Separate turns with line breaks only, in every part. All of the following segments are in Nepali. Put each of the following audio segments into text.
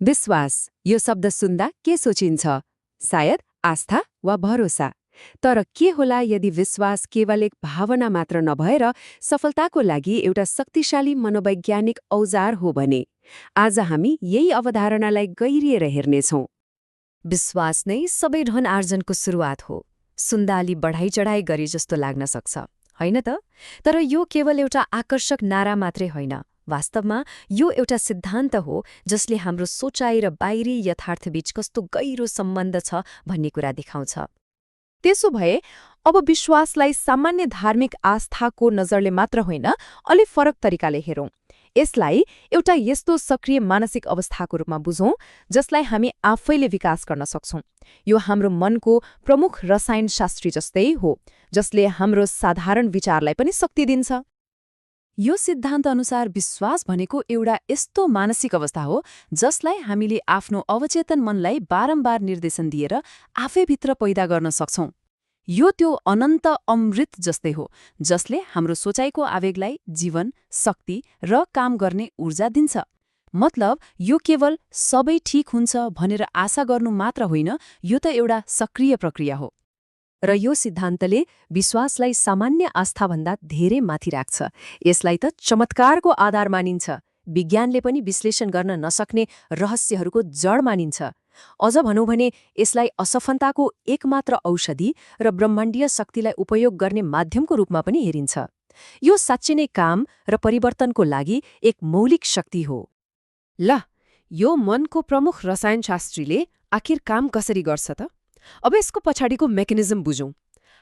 विश्वास यो शब्द सुन्दा के सोचिन्छ? सायद आस्था वा भरोसा। तर के होला यदि विश्वास केवल एक भावना मात्र नभएर सफलताको लागि एउटा शक्तिशाली मनोवैज्ञानिक औजार हो भने? आज हामी यही अवधारणालाई गहिरिएर हेर्नेछौँ।
विश्वास नै सबै धन आर्जनको सुरुवात हो। सुन्दा अलि बढाइ चढाइ गरे जस्तो लाग्न सक्छ, होइन त? तर यो केवल एउटा आकर्षक नारा मात्रै होइन। वास्तवमा यो एउटा सिद्धान्त हो जसले हाम्रो सोचाइ र बाहिरी यथार्थबीच कस्तो गहिरो सम्बन्ध छ भन्ने कुरा देखाउँछ।
त्यसो भए अब विश्वासलाई सामान्य धार्मिक आस्थाको नजरले मात्र होइन, अलि फरक तरिकाले हेरौँ। यसलाई एउटा यस्तो सक्रिय मानसिक अवस्थाको रूपमा बुझौँ जसलाई हामी आफैले विकास गर्न सक्छौँ। यो हाम्रो मनको प्रमुख रसायनशास्त्री जस्तै हो, जसले हाम्रो साधारण विचारलाई पनि शक्ति दिन्छ। यो सिद्धान्त अनुसार विश्वास भनेको एउटा यस्तो मानसिक अवस्था हो जसलाई हामीले आफ्नो अवचेतन मनलाई बारम्बार निर्देशन दिएर आफैभित्र पैदा गर्न सक्छौँ। यो त्यो अनन्त अमृत जस्तै हो जसले हाम्रो सोचाइको आवेगलाई जीवन, शक्ति र काम गर्ने ऊर्जा दिन्छ। मतलब यो केवल सबै ठिक हुन्छ भनेर आशा गर्नु मात्र होइन, यो त एउटा सक्रिय प्रक्रिया हो।
र यो सिद्धान्तले विश्वासलाई सामान्य आस्थाभन्दा धेरै माथि राख्छ। यसलाई त चमत्कारको आधार मानिन्छ। विज्ञानले पनि विश्लेषण गर्न नसक्ने रहस्यहरूको जड मानिन्छ। अझ भनौँ भने यसलाई असफलताको एकमात्र औषधि र ब्रह्माण्डीय शक्तिलाई उपयोग गर्ने माध्यमको रूपमा पनि हेरिन्छ। यो साँच्चै नै काम र परिवर्तनको लागि एक मौलिक शक्ति हो।
ल, यो मनको प्रमुख रसायनशास्त्रीले आखिर काम कसरी गर्छ त? अब यसको पछाडिको मेकानिजम बुझौँ।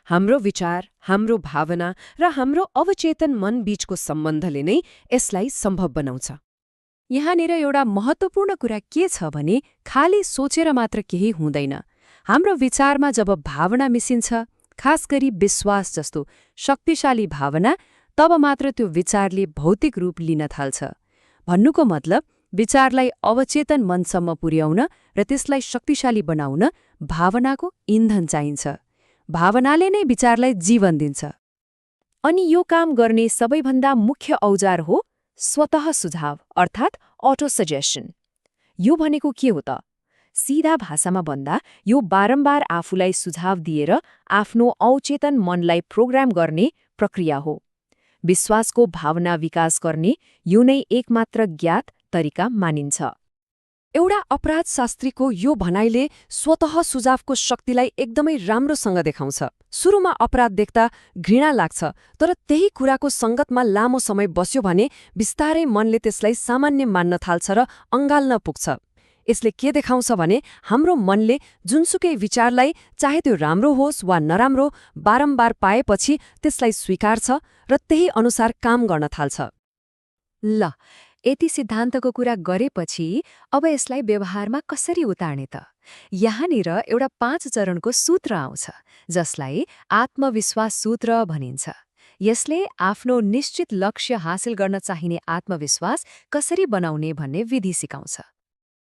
हाम्रो विचार, हाम्रो भावना र हाम्रो अवचेतन मन बीचको सम्बन्धले नै यसलाई सम्भव बनाउँछ। यहाँनिर एउटा महत्त्वपूर्ण कुरा के छ भने खाली सोचेर मात्र केही हुँदैन। हाम्रो विचारमा जब भावना मिसिन्छ, खास गरी विश्वास जस्तो शक्तिशाली भावना, तब मात्र त्यो विचारले भौतिक रूप लिन थाल्छ। भन्नुको मतलब विचारलाई अवचेतन मनसम्म पुर्याउन र त्यसलाई शक्तिशाली बनाउन भावनाको इन्धन चाहिन्छ। भावनाले नै विचारलाई जीवन दिन्छ। अनि यो काम गर्ने सबैभन्दा मुख्य औजार हो स्वतः सुझाव अर्थात् अटो सजेसन। यो भनेको के हो त? सीधा भाषामा भन्दा यो बारम्बार आफूलाई सुझाव दिएर आफ्नो अवचेतन मनलाई प्रोग्राम गर्ने प्रक्रिया हो। विश्वासको भावना विकास गर्ने यो नै एकमात्र ज्ञात तरिका मानिन्छ। एउटा अपराधशास्त्रीको यो भनाइले स्वतः सुझावको शक्तिलाई एकदमै राम्रोसँग देखाउँछ। सुरुमा अपराध देख्दा घृणा लाग्छ, तर त्यही कुराको सङ्गतमा लामो समय बस्यो भने बिस्तारै मनले त्यसलाई सामान्य मान्न थाल्छ र अँगाल्न पुग्छ। यसले के देखाउँछ भने हाम्रो मनले जुनसुकै विचारलाई, चाहे त्यो राम्रो होस् वा नराम्रो, बारम्बार पाएपछि त्यसलाई स्वीकार्छ र त्यही अनुसार काम गर्न थाल्छ।
ल, यति सिद्धान्तको कुरा गरेपछि अब यसलाई व्यवहारमा कसरी उतार्ने त? यहाँनिर एउटा 5 चरणको सूत्र आउँछ जसलाई आत्मविश्वास सूत्र भनिन्छ। यसले आफ्नो निश्चित लक्ष्य हासिल गर्न चाहिने आत्मविश्वास कसरी बनाउने भन्ने विधि सिकाउँछ।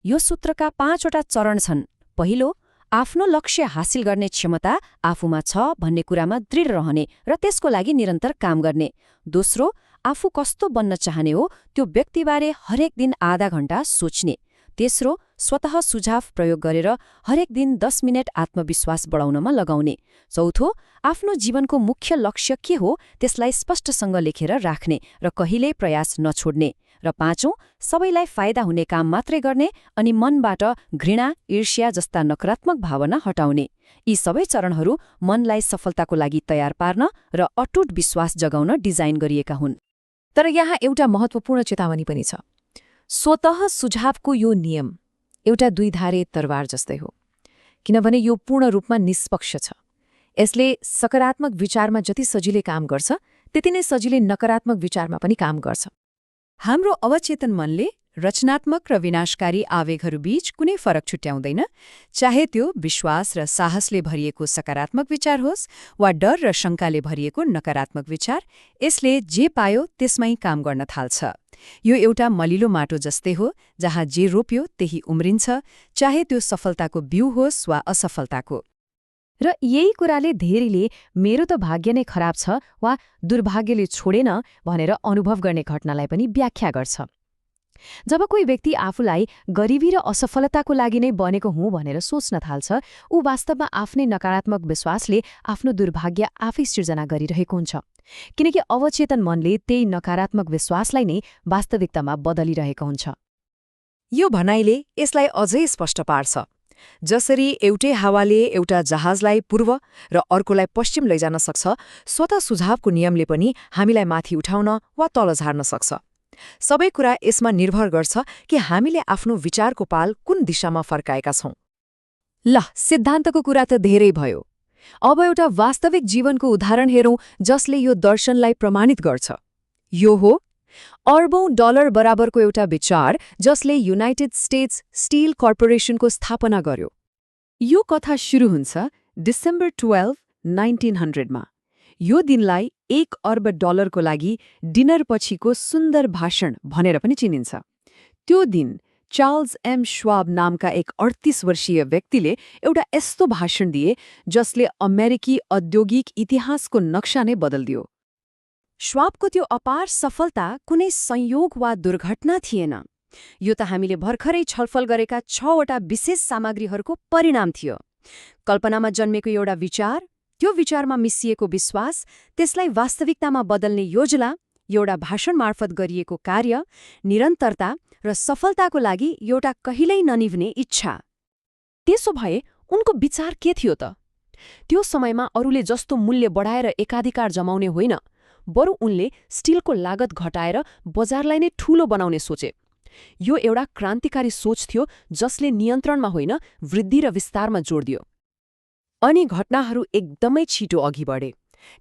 यो सूत्रका 5 वटा चरण छन्। पहिलो, आफ्नो लक्ष्य हासिल गर्ने क्षमता आफूमा छ भन्ने कुरामा दृढ रहने र त्यसको लागि निरन्तर काम गर्ने। दोस्रो, आफू कस्तो बन्न चाहने हो त्यो व्यक्तिबारे हरेक दिन आधा घण्टा सोच्ने। तेस्रो, स्वतः सुझाव प्रयोग गरेर हरेक दिन 10 मिनट आत्मविश्वास बढाउनमा लगाउने। चौथो, आफ्नो जीवनको मुख्य लक्ष्य के हो त्यसलाई स्पष्टसँग लेखेर राख्ने र कहिल्यै प्रयास नछोड्ने। र पाँचौं, सबैलाई फाइदा हुने काम मात्रै गर्ने अनि मनबाट घृणा, ईर्ष्या जस्ता नकारात्मक भावना हटाउने। यी सबै चरणहरू मनलाई सफलताको लागि तयार पार्न र अटुट विश्वास जगाउन डिजाइन गरिएका हुन्।
तर यहाँ एउटा महत्त्वपूर्ण चेतावनी पनि छ। स्वतः सुझावको यो नियम एउटा दुईधारे तरवार जस्तै हो, किनभने यो पूर्ण रूपमा निष्पक्ष छ। यसले सकारात्मक विचारमा जति सजिलै काम गर्छ, त्यति नै सजिलै नकारात्मक विचारमा पनि काम गर्छ।
हाम्रो अवचेतन मनले रचनात्मक र विनाशकारी आवेगहरूबीच कुनै फरक छुट्याउँदैन, चाहे त्यो विश्वास र साहसले भरिएको सकारात्मक विचार होस् वा डर र शङ्काले भरिएको नकारात्मक विचार। यसले जे पायो त्यसमै काम गर्न थाल्छ। यो एउटा मलिलो माटो जस्तै हो, जहाँ जे रोप्यो त्यही उम्रिन्छ, चाहे त्यो सफलताको बिउ होस् वा असफलताको।
र यही कुराले धेरैले मेरो त भाग्य नै खराब छ वा दुर्भाग्यले छोडेन भनेर अनुभव गर्ने घटनालाई पनि व्याख्या गर्छ।
जब कोही व्यक्ति आफूलाई गरिबी र असफलताको लागि नै बनेको हुँ भनेर सोच्न थाल्छ, ऊ वास्तवमा आफ्नै नकारात्मक विश्वासले आफ्नो दुर्भाग्य आफै सिर्जना गरिरहेको हुन्छ। किनकि अवचेतन मनले त्यही नकारात्मक विश्वासलाई नै वास्तविकतामा बदलिरहेको हुन्छ।
यो भनाइले यसलाई अझै स्पष्ट पार्छ। जसरी एउटै हावाले एउटा जहाजलाई पूर्व र अर्कोलाई पश्चिम लैजान सक्छ, स्वतः सुझावको नियमले पनि हामीलाई माथि उठाउन वा तल झार्न सक्छ। सबै कुरा यसमा निर्भर गर्छ कि हामीले आफ्नो विचारको पाल कुन दिशामा फर्काएका छौं।
ल, सिद्धान्तको कुरा त धेरै भयो। अब एउटा वास्तविक जीवनको उदाहरण हेरौं जसले यो दर्शनलाई प्रमाणित गर्छ। यो हो अर्बौं डलर बराबरको एउटा विचार जसले युनाइटेड स्टेट्स स्टिल कर्पोरेसनको स्थापना गर्यो। यो कथा सुरु हुन्छ डिसेम्बर 12, 1900 मा। यो दिनलाई 1 अर्ब डलरको लागि डिनरपछिको सुन्दर भाषण भनेर पनि चिनिन्छ। त्यो दिन चार्ल्स एम श्वाब नामका एक 38 वर्षीय व्यक्तिले एउटा यस्तो भाषण दिए जसले अमेरिकी औद्योगिक इतिहासको नक्सा नै बदल्दियो। श्वाबको त्यो अपार सफलता कुनै संयोग वा दुर्घटना थिएन। यो त हामीले भर्खरै छलफल गरेका 6वटा विशेष सामग्रीहरूको परिणाम थियो। कल्पनामा जन्मेको एउटा विचार, त्यो विचारमा मिसिएको विश्वास, त्यसलाई वास्तविकतामा बदल्ने योजना, एउटा भाषण मार्फत गरिएको कार्य, निरन्तरता र सफलताको लागि एउटा कहिल्यै ननिभ्ने इच्छा। त्यसो भए उनको विचार के थियो त? त्यो समयमा अरूले जस्तो मूल्य बढाएर एकाधिकार जमाउने होइन, बरु उनले स्टिलको लागत घटाएर बजारलाई नै ठूलो बनाउने सोचे। यो एउटा क्रान्तिकारी सोच थियो जसले नियन्त्रणमा होइन, वृद्धि र विस्तारमा जोड दियो। अनि घटनाहरू एकदमै छिटो अघि बढे।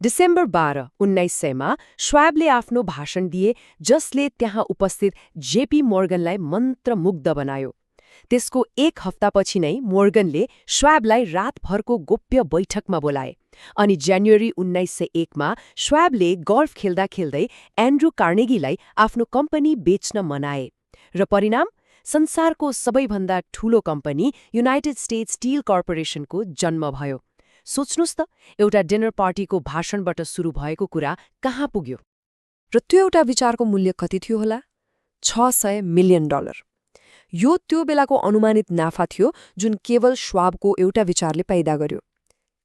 डिसेम्बर 12, 1900 मा श्वाबले आफ्नो भाषण दिए जसले त्यहाँ उपस्थित जेपी मोर्गनलाई मन्त्रमुग्ध बनायो। त्यसको 1 हप्तापछि नै मोर्गनले श्वाबलाई रातभरको गोप्य बैठकमा बोलाए। अनि जनवरी 1901 मा श्वाबले गल्फ खेल्दा खेल्दै एन्ड्रू कार्नेगीलाई आफ्नो कम्पनी बेच्न मनाए। र परिणाम? संसारको सबैभन्दा ठूलो कम्पनी युनाइटेड स्टेट्स स्टिल कर्पोरेसनको जन्म भयो। सोच्नुस् त, एउटा डिनर पार्टीको भाषणबाट सुरु भएको कुरा कहाँ पुग्यो?
र त्यो एउटा विचारको मूल्य कति थियो होला? $600 मिलियन। यो त्यो बेलाको अनुमानित नाफा थियो जुन केवल श्वाबको एउटा विचारले पैदा गर्यो।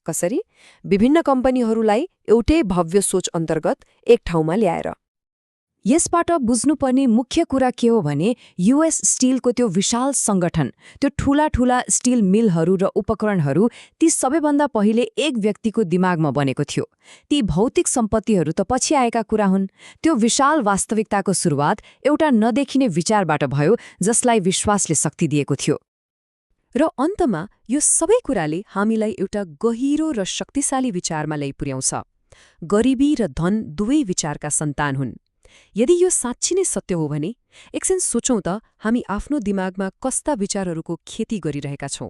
कसरी? विभिन्न कम्पनीहरूलाई एउटै भव्य सोच अन्तर्गत एक ठाउँमा ल्याएर।
यसबाट बुझ्नुपर्ने मुख्य कुरा के हो भने युएस स्टिलको त्यो विशाल सङ्गठन, त्यो ठूला स्टिल मिलहरू र उपकरणहरू, ती सबैभन्दा पहिले एक व्यक्तिको दिमागमा बनेको थियो। ती भौतिक सम्पत्तिहरू त पछि आएका कुरा हुन्। त्यो विशाल वास्तविकताको सुरुवात एउटा नदेखिने विचारबाट भयो जसलाई विश्वासले शक्ति दिएको थियो। र अन्तमा यो सबै कुराले हामीलाई एउटा गहिरो र शक्तिशाली विचारमा ल्याइ पुर्याउँछ। गरिबी र धन दुवै विचारका सन्तान हुन्। यदि यो साँच्ची नै सत्य हो भने एकछिन सोचौं त, हामी आफ्नो दिमागमा कस्ता विचारहरूको खेती गरिरहेका छौं।